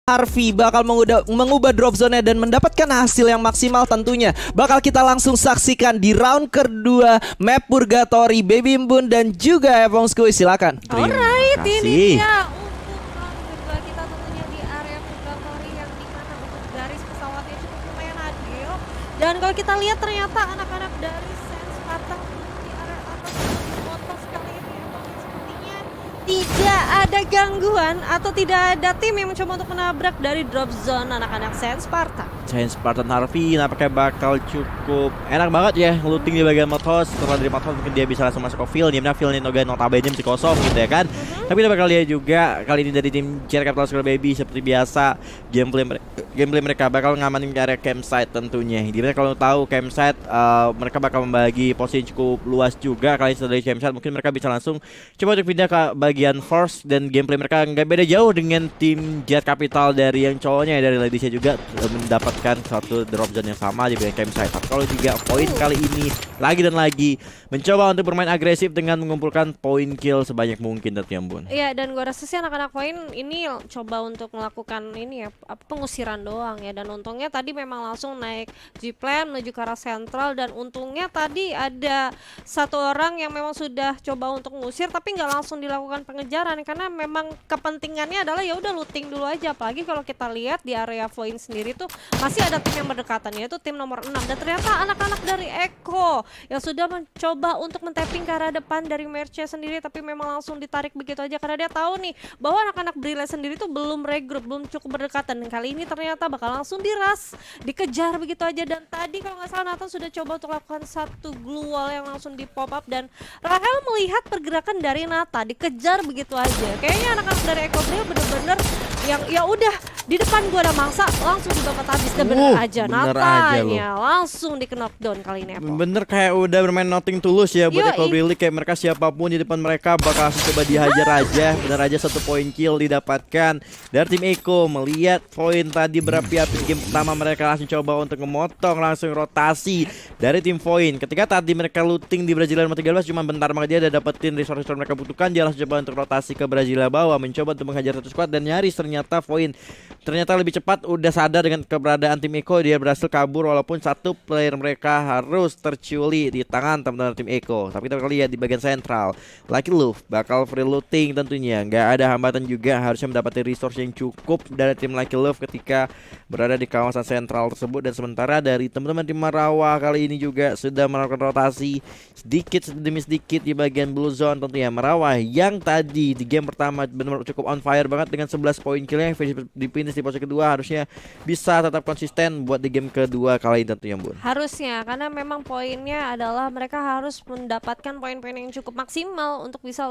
Harvey bakal mengubah drop zone-nya dan mendapatkan hasil yang maksimal tentunya. Bakal kita langsung saksikan di round kedua map Purgatory, Baby Mbun dan juga Evong Skui, silakan. Alright, ini dia untuk round kedua kita tentunya di area Purgatory yang dimana untuk garis pesawatnya cukup lumayan adil. Dan kalau kita lihat ternyata anak-anak dari Sense Spartan di area atas dipotong sekali ini. Sepertinya tidak ada gangguan atau tidak ada tim yang mencoba untuk menabrak dari drop zone anak-anak Sense Spartan. Giant Spartan Harvey nampaknya bakal cukup enak banget ya looting di bagian Mothos. Setelah dari Mothos mungkin dia bisa langsung masuk ke field, dimana fieldnya notabene masih kosong gitu ya kan. Tapi kita bakal lihat juga kali ini dari tim JR Capital Skull Baby seperti biasa gameplay mereka bakal ngamanin ke area campsite tentunya. Dimana kalau tahu campsite mereka bakal membagi posisi cukup luas juga. Kali setelah dari campsite mungkin mereka bisa langsung coba untuk pindah ke bagian force, dan gameplay mereka nggak beda jauh dengan tim JR Capital dari yang cowoknya ya, dari ladiesnya juga mendapatkan satu drop zone yang sama di bagian campsite. Tapi kalau juga poin kali ini lagi dan lagi mencoba untuk bermain agresif dengan mengumpulkan poin kill sebanyak mungkin tentunya Bun. Iya, dan gua rasa sih anak-anak poin ini coba untuk melakukan ini ya, pengusiran doang ya. Dan untungnya tadi memang langsung naik G-Plan menuju ke arah sentral, dan untungnya tadi ada satu orang yang memang sudah coba untuk mengusir tapi nggak langsung dilakukan pengejaran karena memang kepentingannya adalah ya udah looting dulu aja. Apalagi kalau kita lihat di area Void sendiri tuh masih ada tim yang berdekatan, yaitu tim nomor 6, dan ternyata anak-anak dari Eko yang sudah mencoba untuk men-tapping ke arah depan dari Merchnya sendiri, tapi memang langsung ditarik begitu aja karena dia tahu nih bahwa anak-anak Brilliant sendiri tuh belum regroup, belum cukup berdekatan, dan kali ini ternyata bakal langsung diras, dikejar begitu aja. Dan tadi kalau nggak salah Nathan sudah coba untuk lakukan satu glue wall yang langsung di pop up, dan Rahel melihat pergerakan dari Nata dikejar begitu aja. Kayaknya anak-anak dari Eko Brilliant bener-bener yang ya udah di depan gua ada mangsa langsung dibabat habis, dan bener aja Natanya langsung di knockdown kali ini Apple. Bener kayak udah bermain nothing tulus ya buat Eko Brilliant, kayak mereka siapapun di depan mereka bakal langsung coba dihajar aja. Bener aja satu poin kill didapatkan dari tim Eko. Melihat poin tadi berapi-api di game pertama, mereka langsung coba untuk memotong langsung rotasi dari tim Void. Ketika tadi mereka looting di Brazilian 13 cuma bentar banget dia udah dapetin resource mereka butuhkan, dia langsung coba untuk rotasi ke Brasilia bawah, mencoba untuk menghajar satu squad, dan nyaris ternyata Void ternyata lebih cepat udah sadar dengan keberadaan tim Eko. Dia berhasil kabur walaupun satu player mereka harus terculi di tangan teman-teman tim Eko. Tapi kita lihat di bagian sentral, Lucky Luv bakal free looting tentunya, nggak ada hambatan juga, harusnya mendapati resource yang cukup dari tim Lucky Luv ketika berada di kawasan sentral tersebut. Dan sementara dari teman-teman tim Marawa kali ini juga sudah melakukan rotasi sedikit demi sedikit di bagian blue zone tentunya. Marawa yang tadi di game pertama benar-benar cukup on fire banget dengan 11 poin killnya di finish di posisi kedua, harusnya bisa tetap konsisten buat di game kedua kali ini tentunya Bun. Harusnya, karena memang poinnya adalah mereka harus mendapatkan poin-poin yang cukup maksimal untuk bisa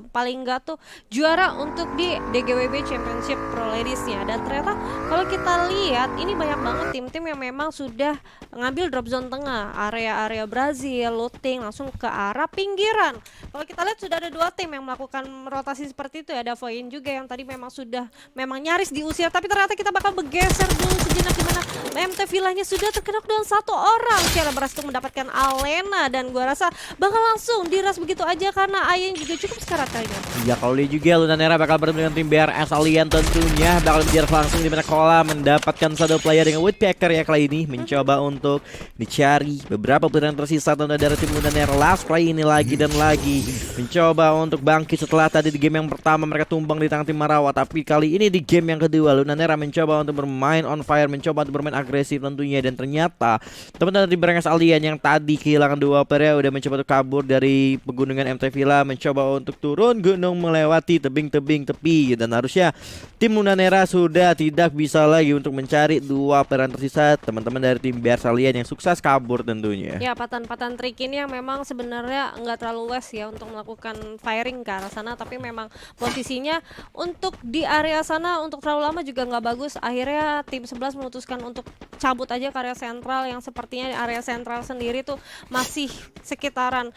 paling enggak tuh juara untuk di DGWB Championship Pro Ladies-nya. Dan ternyata kalau kita lihat ini banyak banget tim-tim yang memang sudah ngambil drop zone tengah, area-area Brazil, looting langsung ke arah pinggiran. Kalau kita lihat sudah ada dua tim yang melakukan rotasi seperti itu ya. Ada Void juga yang tadi memang sudah nyaris diusir, tapi ternyata kita bakal bergeser dulu sejenak di mana MT Villanya sudah terkena dengan satu orang. Cara berhasil mendapatkan Alena, dan gua rasa bakal langsung diras begitu aja karena Ayen juga cukup sekarat kayaknya. Ya kalau dia juga Lunanera bakal bertemu dengan tim BRS Alien tentunya bakal menjarak langsung di mana Kola mendapatkan satu player dengan Woodpecker ya kali ini, mencoba untuk dicari beberapa player yang tersisa tentunya dari tim Lunanera. Last kali ini lagi dan lagi mencoba untuk bangkit setelah tadi di game yang pertama mereka tumbang di tangan tim Marawa, tapi kali ini di game yang kedua Lunanera mencoba untuk bermain on fire, mencoba untuk bermain agresif tentunya. Dan ternyata teman-teman tim BRS Alien yang tadi kehilangan dua player udah mencoba untuk kabur dari pegunungan MT Villa, mencoba untuk turun gunung melewati tebing-tebing tepi, dan harusnya tim Lunanera sudah tidak bisa lagi untuk mencari dua player tersisa teman-teman dari tim BRS Alien yang sukses kabur tentunya. Ya, patan-patan trik ini yang memang sebenarnya nggak terlalu wise ya untuk melakukan firing ke arah sana, tapi memang posisinya untuk di area sana untuk terlalu lama juga nggak bagus. Akhirnya tim 11 memutuskan untuk cabut aja ke area sentral, yang sepertinya area sentral sendiri tuh masih sekitaran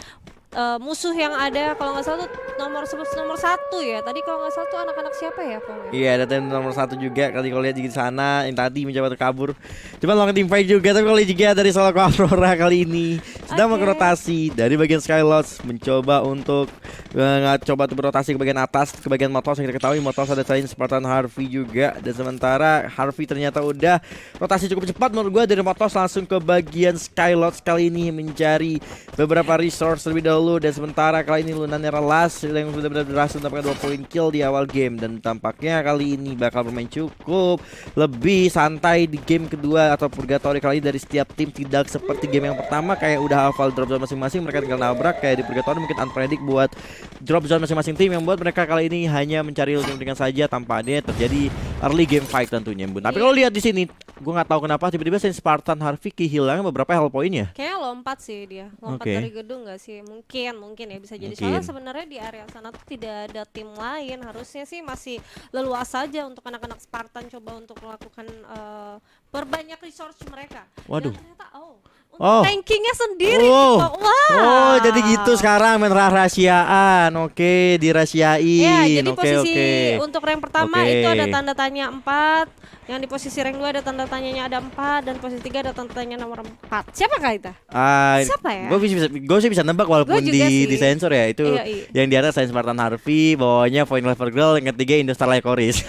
musuh yang ada kalau nggak salah tuh nomor 1 ya. Tadi kalau nggak salah tuh anak-anak siapa ya, Pong? Iya, ada tim nomor 1 juga kali kalau lihat di sana yang tadi mencoba untuk kabur. Cuman lawan tim fight juga, tapi kalau lihat juga dari Solo Aurora kali ini sedang mengrotasi dari bagian Skylots, mencoba untuk coba untuk berotasi ke bagian atas, ke bagian Motos. Yang kita ketahui Motos ada selain Spartan Harvey juga, dan sementara Harvey ternyata udah rotasi cukup cepat menurut gue dari Motos langsung ke bagian Skylots kali ini mencari beberapa resource terlebih dahulu, dan sementara kali ini Luna Nerelas yang sudah benar-benar berhasil mendapatkan 2 poin kill di awal game, dan tampaknya kali ini bakal bermain cukup lebih santai di game kedua atau Purgatory kali ini dari setiap tim. Tidak seperti game yang pertama kayak udah hafal drop zone masing-masing, mereka tinggal nabrak. Kayak di Purgatory mungkin unpredict buat drop zone masing-masing tim yang buat mereka kali ini hanya mencari untung-untungan saja tanpa ada terjadi early game fight tentunya, Bun. Tapi kalau lihat di sini, gue nggak tahu kenapa tiba-tiba Spartan Harvey kehilangan beberapa health point-nya. Kayaknya lompat sih dia, lompat dari gedung nggak sih? Mungkin ya bisa jadi. Soalnya sebenarnya di area sana tuh tidak ada tim lain, harusnya sih masih leluasa saja untuk anak-anak Spartan coba untuk melakukan perbanyak resource mereka. Waduh. Dan ternyata rankingnya sendiri gitu. Wah. Oh, jadi gitu sekarang main rahasiaan. Oke, dirahasiain. Ya, jadi posisi untuk rank pertama itu ada tanda tanya 4. Yang di posisi rank 2 ada tanda tanyanya ada 4, dan posisi 3 ada tanda tanya nomor 4. Siapa kah itu? Siapa ya? Gue sih bisa nebak walaupun di sensor ya. Itu yang di atas Spartan Harvey, bawahnya Point Level Girl, yang ketiga Indostar Lycoris.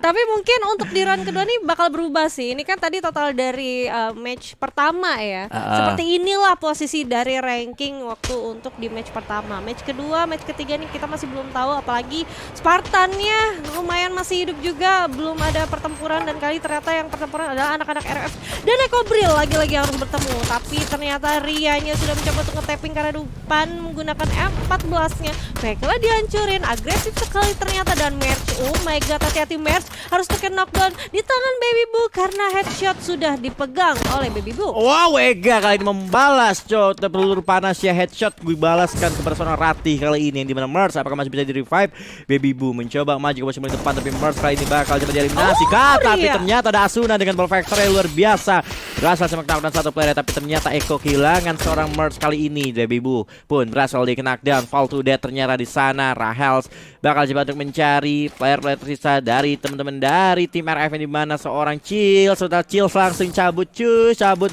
Tapi mungkin untuk di round kedua nih bakal berubah sih. Ini kan tadi total dari match pertama ya. Seperti inilah posisi dari ranking waktu untuk di match pertama. Match kedua, match ketiga nih kita masih belum tahu, apalagi Spartannya lumayan masih hidup juga, belum ada pertempuran, dan kali ternyata yang pertempuran adalah anak-anak RF dan Ekobril lagi-lagi harus bertemu. Tapi ternyata Rianya sudah mencoba untuk nge-tapping karena depan menggunakan M14-nya. Baiklah, dihancurin, agresif sekali ternyata, dan Merch, oh my god, hati-hati Merch, harus tekan knockdown di tangan Baby Boo karena headshot sudah dipegang oleh Baby Boo. Wow, Ega kali ini membalas peluru panas ya, headshot gue balaskan kepada seorang Ratih kali ini, yang dimana Merch apakah masih bisa di revive. Baby Boo mencoba maju ke posisi depan, tapi Merch kali ini bakal coba dieliminasi. Tapi ternyata ada Asuna dengan ball factor yang luar biasa, berhasil semak knockdown satu player. Tapi ternyata Eko kehilangan seorang Merch kali ini. Baby Boo pun berhasil di knockdown, fall to death ternyata di sana. Rahels bakal coba untuk mencari player-player tersisa dari teman-teman dari tim RF, yang dimana seorang Chill sudah langsung cabut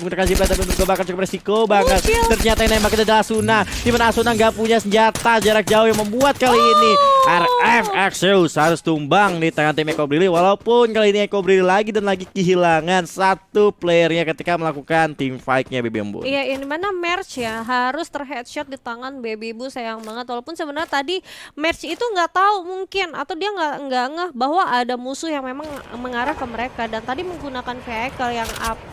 menggunakan zipline, tapi bakal cukup resiko banget. Ternyata yang nembak itu adalah Asuna, dimana Asuna nggak punya senjata jarak jauh, yang membuat kali ini RF Exodus harus tumbang di tangan tim Ekobril. Walaupun kali ini Ekobril lagi dan lagi kehilangan satu playernya ketika melakukan team fight-nya Baby Boo. Iya, ini mana Merch ya harus terheadshot di tangan Baby Boo, sayang banget. Walaupun sebenarnya tadi Merch itu nggak tahu mungkin, atau dia nggak ngeh bahwa ada musuh yang memang mengarah ke mereka, dan tadi menggunakan vehicle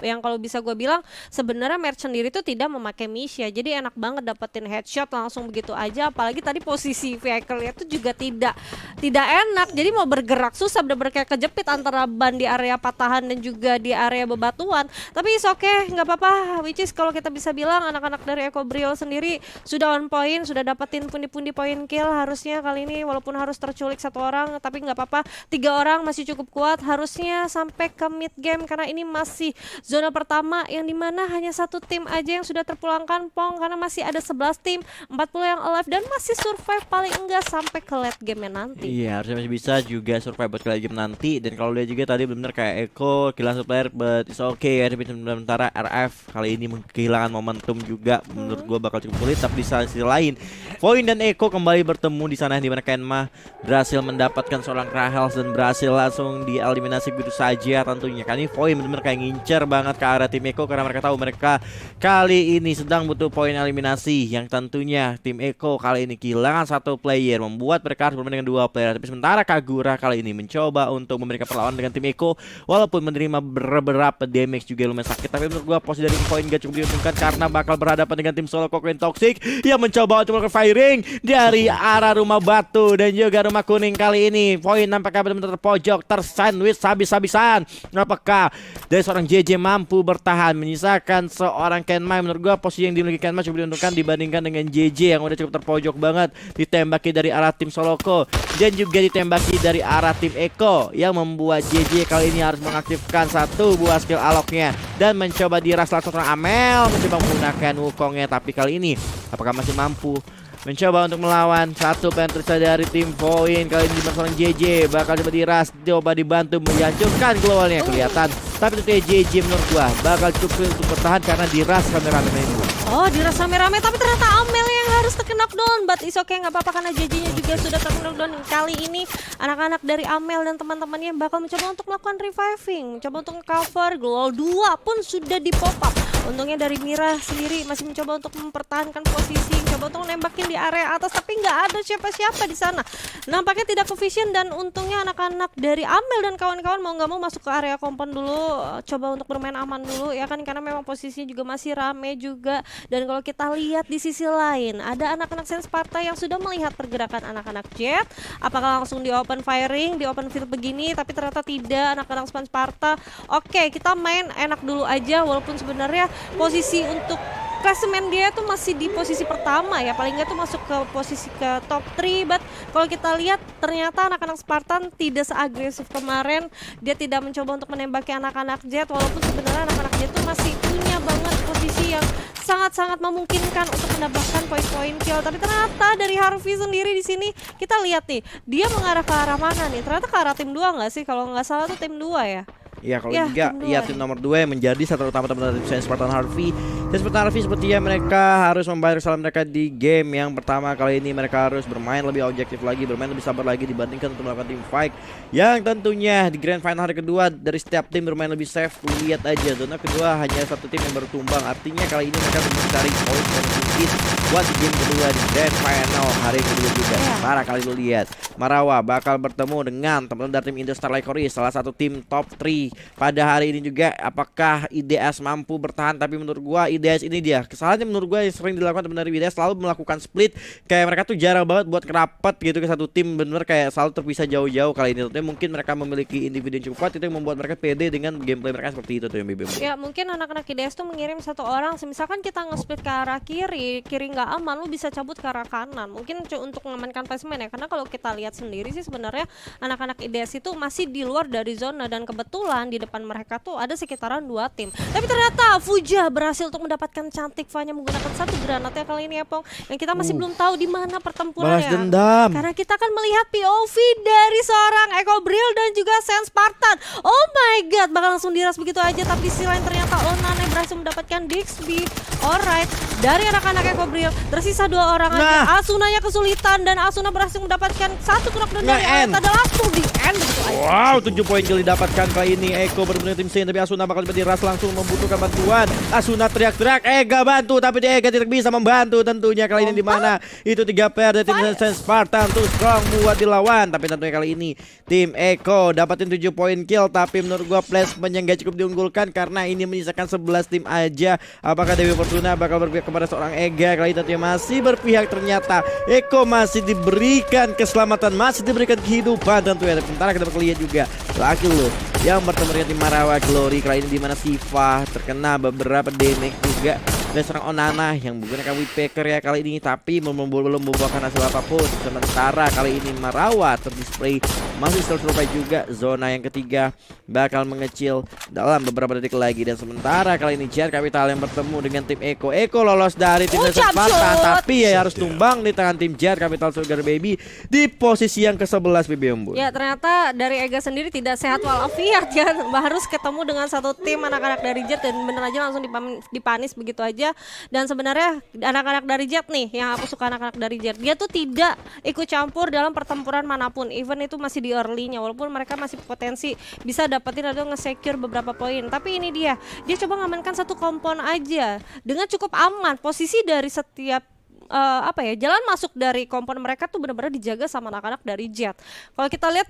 yang kalau bisa gue bilang sebenarnya Merch sendiri tuh tidak memakai Misha, jadi enak banget dapetin headshot langsung begitu aja. Apalagi tadi posisi vehicle-nya itu juga tidak enak, jadi mau bergerak susah, bener-bener kayak kejepit antara ban di area patahan dan juga di area bebatuan. Tapi oke, nggak apa-apa. Which is kalau kita bisa bilang anak-anak dari Ekobril sendiri sudah on point, sudah dapetin pundi-pundi poin kill harusnya kali ini, walaupun harus terculik satu orang, tapi nggak apa-apa. 3 orang masih cukup kuat harusnya sampai ke mid game, karena ini masih zona pertama yang dimana hanya satu tim aja yang sudah terpulangkan, Pong, karena masih ada 11 tim, 40 yang alive dan masih survive paling enggak sampai ke late game nanti. Iya, harusnya masih bisa juga survive buat ke late game nanti. Dan kalau lihat juga tadi benar kayak Eko kehilangan satu player, but it's okay ya. Tapi sementara RF kali ini kehilangan momentum juga, menurut gue bakal cukup sulit. Tapi di sisi lain, Void dan Eko kembali bertemu di sana, di mana Kenma berhasil mendapatkan seorang Rahels dan berhasil langsung dieliminasi begitu saja tentunya. Kan ini Void benar-benar kayak ngincer banget ke arah tim Eko, karena mereka tahu mereka kali ini sedang butuh poin eliminasi, yang tentunya tim Eko kali ini kehilangan satu player, membuat mereka harus bermain dengan 2 player. Tapi sementara Kagura kali ini mencoba untuk memberikan perlawanan dengan tim Eko, walaupun menerima beberapa damage juga lumayan sakit. Tapi menurut gua posisi dari poin gak cukup diuntungkan, karena bakal berhadapan dengan tim Solo Cocoon Toxic yang mencoba untuk melakukan firing dari arah rumah batu dan juga rumah kuning. Kali ini poin nampaknya benar-benar terpojok, tersandwich habis-habisan. Apakah dari seorang JJ mampu bertahan menyisakan seorang Kenma. Menurut gua posisi yang dimiliki Kenma cukup diuntungkan dibandingkan dengan JJ yang udah cukup terpojok banget, ditembaki dari arah tim Soloko dan juga ditembaki dari arah tim Eko, yang membuat JJ kali ini harus mengaktifkan satu buah skill aloknya dan mencoba diras langsung seorang Amel mencoba menggunakan Wukongnya, tapi kali ini apakah masih mampu mencoba untuk melawan satu penetrasi dari tim Void. Kali ini seorang JJ bakal coba diras, coba dibantu menghancurkan globalnya kelihatan, tapi itu JJ menurut gua bakal cukup untuk bertahan karena diras rame-rame ini. Oh, diras rame-rame, tapi ternyata Amel yang harus terkena knockdown. But is okay, nggak apa-apa karena JJ-nya juga sudah terkena knockdown. Kali ini anak-anak dari Amel dan teman-temannya bakal mencoba untuk melakukan reviving, mencoba untuk cover. Global 2 pun sudah di pop up. Untungnya dari Mira sendiri masih mencoba untuk mempertahankan posisi, mencoba untuk nembakin di area atas, tapi nggak ada siapa-siapa di sana. Nampaknya tidak ke vision, dan untungnya anak-anak dari Amel dan kawan-kawan mau nggak mau masuk ke area kompon dulu, coba untuk bermain aman dulu ya kan, karena memang posisinya juga masih rame juga. Dan kalau kita lihat di sisi lain, ada anak-anak Saint Sparta yang sudah melihat pergerakan anak-anak Jet. Apakah langsung di open firing, di open field begini? Tapi ternyata tidak, anak-anak Saint Sparta. Oke, kita main enak dulu aja, walaupun sebenarnya posisi untuk klasemen dia tuh masih di posisi pertama ya, paling nggak tuh masuk ke posisi ke top 3. But kalau kita lihat ternyata anak-anak Spartan tidak seagresif kemarin, dia tidak mencoba untuk menembaki anak-anak Jet, walaupun sebenarnya anak-anak Jet tuh masih punya banget posisi yang sangat-sangat memungkinkan untuk mendapatkan poin-poin kill. Tapi ternyata dari Harvey sendiri di sini kita lihat nih, dia mengarah ke arah mana nih? Ternyata ke arah tim 2 nggak sih? Kalau nggak salah tuh tim 2 ya. Ya kalau Ya, juga tim ya dua. tim nomor 2 yang menjadi satu utama teman dari Saint Spartan Harvey. Saint Spartan Harvey sepertinya mereka harus membayar kesalahan mereka di game yang pertama. Kali ini mereka harus bermain lebih objektif lagi, bermain lebih sabar lagi dibandingkan untuk melakukan tim fight yang tentunya di grand final hari kedua dari setiap tim bermain lebih safe. Lihat aja zona kedua hanya satu tim yang baru tumbang, artinya kali ini mereka mencari poin dan mungkin buat di game kedua di grand final hari kedua juga. Para kali lu lihat Marawa bakal bertemu dengan teman-teman dari tim Indo Starlight Courier, salah satu tim top 3 pada hari ini juga. Apakah IDS mampu bertahan? Tapi menurut gua IDS ini dia kesalahannya menurut gua yang sering dilakukan teman dari IDS, selalu melakukan split. Kayak mereka tuh jarang banget buat kerapat gitu ke satu tim, bener kayak selalu terpisah jauh-jauh. Kali ini tentunya mungkin mereka memiliki individu yang cukup kuat, itu yang membuat mereka pede dengan gameplay mereka seperti itu tuh yang BBM. Ya mungkin anak-anak IDS tuh mengirim satu orang, misalkan kita nge-split ke arah kiri nggak aman, lu bisa cabut ke arah kanan. Mungkin untuk mengamankan placement ya, karena kalau kita lihat sendiri sih sebenarnya anak-anak IDS itu masih di luar dari zona, dan kebetulan di depan mereka tuh ada sekitaran 2 tim. Tapi ternyata Fuja berhasil untuk mendapatkan cantik Fanya menggunakan satu granatnya kali ini ya Pong, yang kita masih belum tahu di mana Balas pertempurannya. dendam. Karena kita akan melihat POV dari seorang Echo Bril dan juga Saint Spartan. Oh my god, bakal langsung diras begitu aja. Tapi di sisi lain ternyata Onane berhasil mendapatkan Dixby. Alright, dari anak-anak Echo Bril tersisa 2 orang aja. Asunanya kesulitan dan Asuna berhasil mendapatkan satu knockdown dari Nge-end. Alta, dan langsung di end begitu aja. Wow, 7 poin kill didapatkan kali ini. Eko benar-benar tim Saint, tapi Asuna bakal diras langsung membutuhkan bantuan. Asuna teriak-teriak, Ega bantu, tapi dia Ega tidak bisa membantu tentunya kali ini, di mana itu 3 pair dari tim Saint Spartan tuh strong buat dilawan. Tapi tentunya kali ini tim Eko dapatin 7 poin kill, tapi menurut gua placement yang gak cukup diunggulkan karena ini menyisakan 11 tim aja. Apakah Dewi Fortuna bakal berpihak kepada seorang Ega? Kali ini tentunya masih berpihak, ternyata Eko masih diberikan keselamatan, masih diberikan kehidupan tentunya. Sementara kita bakal lihat juga lagi loh yang bertemu dengan tim Marawa Glory kali ini, di mana Siva terkena beberapa damage juga dan seorang Onana yang menggunakan Whitpacker ya kali ini, tapi belum membuahkan hasil apapun. Sementara kali ini Marawa terdisplay masih survive juga. Zona yang ketiga bakal mengecil dalam beberapa detik lagi, dan sementara kali ini Jet Capital yang bertemu dengan tim Eko. Eko lolos dari tim Jump Spartan, shot. tapi ya harus tumbang di tangan tim Jet Capital Sugar Baby di posisi yang ke-11 BBM Bun. Ya ternyata dari Ega sendiri tidak sehat walafiat ya, harus ketemu dengan satu tim anak-anak dari Jet, dan bener aja langsung dipanis begitu aja. Dan sebenarnya anak-anak dari Jet nih, yang aku suka anak-anak dari Jet, dia tuh tidak ikut campur dalam pertempuran manapun, even itu masih di early-nya, walaupun mereka masih potensi bisa dapetin atau nge-secure beberapa poin. Tapi ini dia coba ngamankan satu kompon aja dengan cukup aman. Posisi dari setiap apa ya, jalan masuk dari kompon mereka tuh benar-benar dijaga sama anak-anak dari Jet. Kalau kita lihat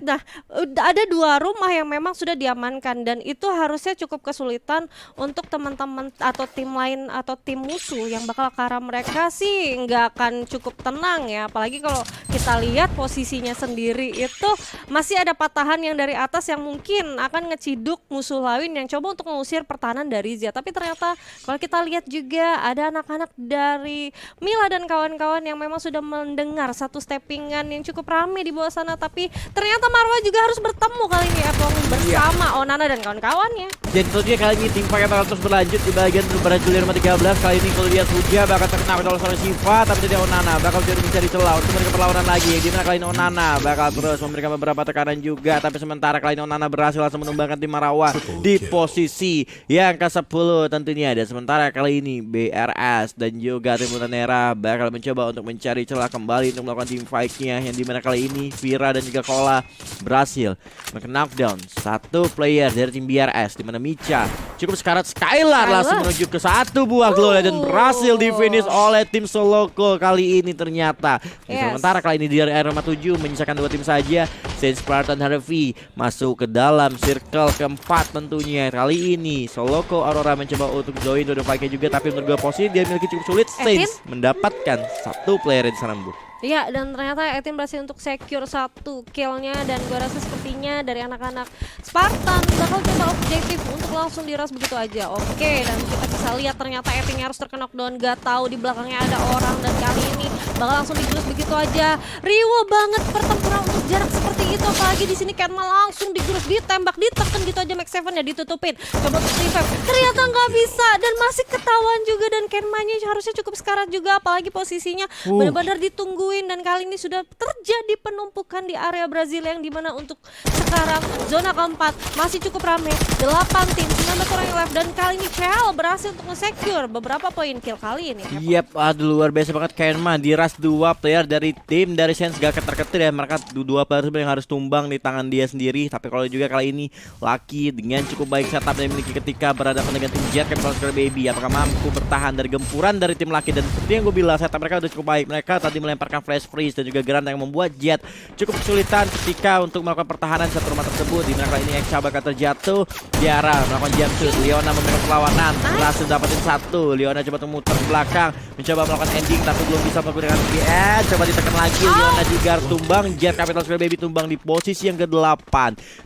ada 2 rumah yang memang sudah diamankan, dan itu harusnya cukup kesulitan untuk teman-teman atau tim lain atau tim musuh yang bakal ke arah mereka sih nggak akan cukup tenang ya. Apalagi kalau kita lihat posisinya sendiri itu masih ada patahan yang dari atas yang mungkin akan ngeciduk musuh lain yang coba untuk mengusir pertahanan dari Jet. Tapi ternyata kalau kita lihat juga ada anak-anak dari Mila dan kawan-kawan yang memang sudah mendengar satu steppingan yang cukup rame di bawah sana. Tapi ternyata Marwa juga harus bertemu kali ini Epong bersama Onana dan kawan-kawannya. Dan tentunya kali ini tim fight bakal terus berlanjut di bagian beraju di nomor 13. Kali ini kalau lihat Huja bakal terkena oleh seorang Shiva, tapi tidak Onana bakal jadi mencari celah untuk memberikan perlawanan lagi. Di mana kali ini Onana bakal terus memberikan beberapa tekanan juga, tapi sementara kali ini Onana berhasil langsung menumbangkan tim Marawa di posisi yang ke-10 tentunya. Dan sementara kali ini BRS dan juga tim Lunanera bakal mencoba untuk mencari celah kembali untuk melakukan team fight-nya, yang dimana kali ini Vira dan juga Kola berhasil knockdown satu player dari tim BRS, dimana Micha cukup sekarat Skylar langsung menuju ke 1 buah glow dan berhasil di finish oleh tim Soloko kali ini ternyata. Sementara kali ini di Arema 7 menyisakan 2 tim saja. Saint Spartan Harvey masuk ke dalam circle keempat tentunya. Kali ini Soloko Aurora mencoba untuk join dua fight-nya juga, tapi menurut gue posisi dia memiliki cukup sulit. Saints mendapatkan 1 player di sana, Bu. Iya, dan ternyata Etin berhasil untuk secure 1 kill-nya, dan gue rasa sepertinya dari anak-anak Spartan bakal coba objektif untuk langsung diras begitu aja. Oke, dan kita bisa lihat ternyata Etin harus terknockdown, gak tahu di belakangnya ada orang, dan kali ini bakal langsung digerus begitu aja. Riwo banget pertempuran untuk jarak seperti itu, apalagi di sini Kenma langsung digerus, ditembak, ditekan gitu aja. Max 7 ya ditutupin, coba untuk revive, ternyata nggak bisa dan masih ketahuan juga, dan Kenmanya harusnya cukup sekarat juga, apalagi posisinya benar-benar ditunggu. Dan kali ini sudah terjadi penumpukan di area Brazil, yang dimana untuk sekarang zona keempat masih cukup rame, 8 tim, 19 orang yang left, dan kali ini CL berhasil untuk nge-secure beberapa poin kill kali ini. Yap, aduh luar biasa banget Kenma diras 2 player dari tim dari Saints, gak keter-ketir ya, mereka 2 player yang harus tumbang di tangan dia sendiri. Tapi kalau juga kali ini Lucky dengan cukup baik setup yang dimiliki ketika berhadapan dengan tim Jet Capital Square Baby, apakah mampu bertahan dari gempuran dari tim Lucky. Dan seperti yang gue bilang, setup mereka udah cukup baik, mereka tadi melemparkan flash freeze dan juga Grant yang membuat Jet cukup kesulitan ketika untuk melakukan pertahanan satu rumah tersebut. Di mana kali ini Eksa bakal terjatuh, Tiara melakukan jump shoot, Leona memberikan perlawanan, berhasil dapetin 1. Leona coba muter ke belakang, mencoba melakukan ending tapi belum bisa menggunakan VS, coba ditekan lagi, Leona juga tumbang, Jet Capital Square Baby tumbang di posisi yang ke-8.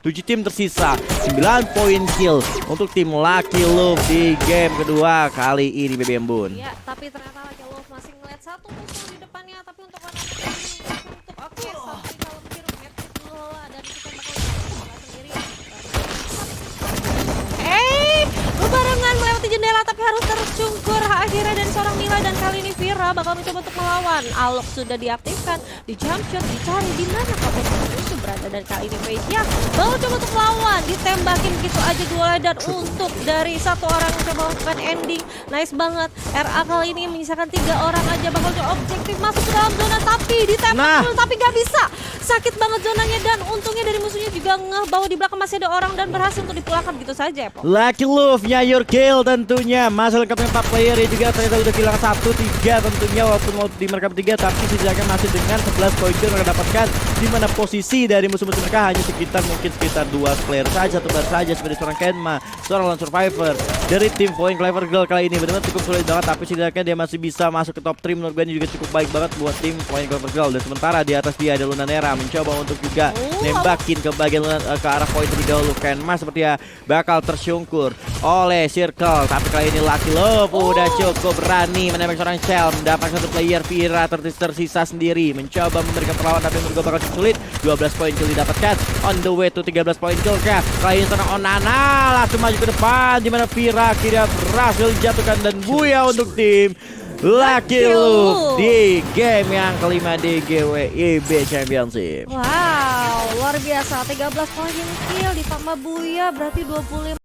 7 tim tersisa, 9 poin kill untuk tim Lucky Luke di game kedua kali ini, Baby Embun. Iya, tapi ternyata Lucky Luke masih ngeliat 1 musuh di depannya, tapi untuk untuk oke, tapi kalau biru Matrix dulu lah, dan kita bakal sendiri. Bebarengan melewati jendela tapi harus tercungkur akhirnya dari seorang Mila, dan kali ini Vira bakal mencoba untuk melawan. Alok sudah diaktifkan, di jump shot dicari di mana kabur musuh berada, dan kali ini Faisya bakal coba untuk melawan, ditembakin gitu aja dualnya, dan untuk dari 1 orang coba melakukan ending, nice banget. RA kali ini menyisakan 3 orang aja, bakal coba objektif masuk ke dalam zona tapi ditembak dulu, tapi gak bisa. Sakit banget zonanya, dan untungnya dari musuhnya juga ngeh bahwa di belakang masih ada orang, dan berhasil untuk dipulangkan gitu saja ya, Pok. Lucky Luke your kill tentunya, masih lengkap dengan 4 player ya juga, ternyata udah kehilangan 1-3 tentunya, walaupun mau di mereka bertiga, tapi setidaknya masih dengan 11 poin kill mereka dapatkan, di mana posisi dari musuh-musuh mereka hanya sekitar 2 player saja, 1 player saja, seperti seorang Kenma, seorang lone survivor dari tim Point Clever Girl. Kali ini benar-benar cukup sulit banget, tapi setidaknya dia masih bisa masuk ke top 3. Menurut gue ini juga cukup baik banget buat tim Point Clever Girl. Dan sementara di atas dia ada Lunanera mencoba untuk juga nembakin ke bagian ke arah poin terlebih dahulu. Kenma seperti ya bakal tersungkur oleh Circle, tapi kali ini Lucky Luke udah cukup berani menembak seorang Shell, mendapatkan 1 player. Vira tersisa sendiri mencoba memberikan perlawanan, tapi menurut gue bakal sulit. 12 poin kill didapatkan, on the way to 13 poin kill kah. Kali ini seorang Onana langsung maju ke depan, di mana Vira akhirnya berhasil dijatuhkan, dan buya untuk tim Lucky Luke di game yang kelima di GWIB Championship. Wow, luar biasa, 13 poin kill ditambah buya berarti 25